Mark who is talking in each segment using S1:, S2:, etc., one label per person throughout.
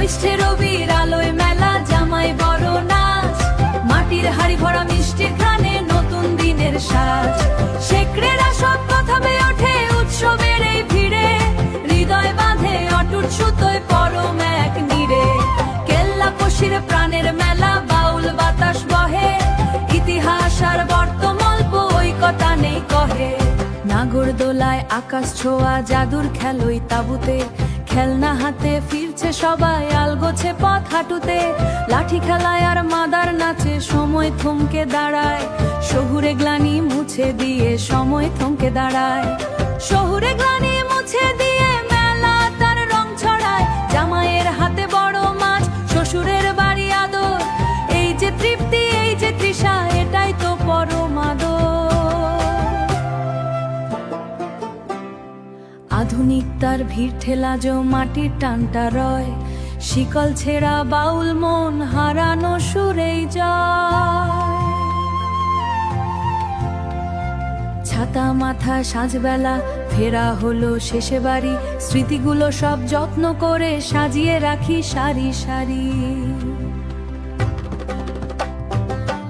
S1: জ্যৈষ্ঠে রবির আলোয় মেলা, জামাই বড় নাচ, মাটির হাড়ি ভরা মিষ্টির ঘ্রাণে নতুন দিনের সাজ। শেকড়েরা সব কথা বেয়ে ওঠে উৎসবের এই ভিড়ে, হৃদয় বাঁধে অটুট সুতোয় পরম এক নীড়ে। কেল্লা পশির প্রাণের মেলা, বাউল বাতাস বহে, ইতিহাস আর বর্তমাল্প ঐকতা নেই কহে। নাগরদোলায় আকাশ ছোঁয়া, জাদুর খেলোই তাবুতে, খেলনা হাতে ফিরছে সবাই, আলগোছে পথ হাঁটুতে। লাঠি খেলায় আর মাদার নাচে, সময় থমকে দাঁড়ায়, শহুরে গ্লানি মুছে দিয়ে সময় থমকে দাঁড়ায়। শহুরে গ্লানি মুছে দিয়ে মেলা তার রং ছড়ায়, জামাইয়ের হাতে বড় মাছ, শ্বশুরের বাড়ি আদর। এই যে তৃপ্তি, এই যে তৃষা, এটাই তো পরম আদর। আধুনিকতার ভিড় ঠেলা যো মাটির টানটা রয়, শিকল ছেঁড়া বাউল মন হারানো সুরেই যায়। ছাতা মাথা সাজবেলা ফেরা হলো শেষে বাড়ি, স্মৃতিগুলো সব যত্ন করে সাজিয়ে রাখি সারি সারি।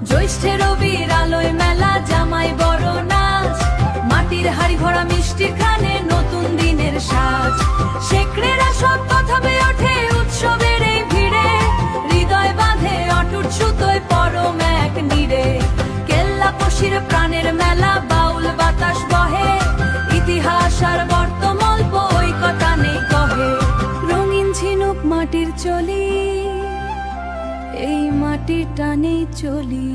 S1: জ্যৈষ্ঠে রবির আলোয় মেলা, জামাই বড় নাচ, মাটির হাড়ি ভরা মিষ্টির ঘ্রাণে নতুন দিনের সাজ। শেকড়েরা সব কথা বেয়ে ওঠে উৎসবের এই ভিড়ে, হৃদয় বাঁধে অটুট সুতোয় পরম এক নীড়ে। কেল্লা পশির প্রাণের মেলা, বাউল বাতাস বহে, ইতিহাস আর বর্তমাল্প ঐকতা নেই কহে। রঙিন ঝিনুক মাটির চলি, এই মাটির টানেই চলি।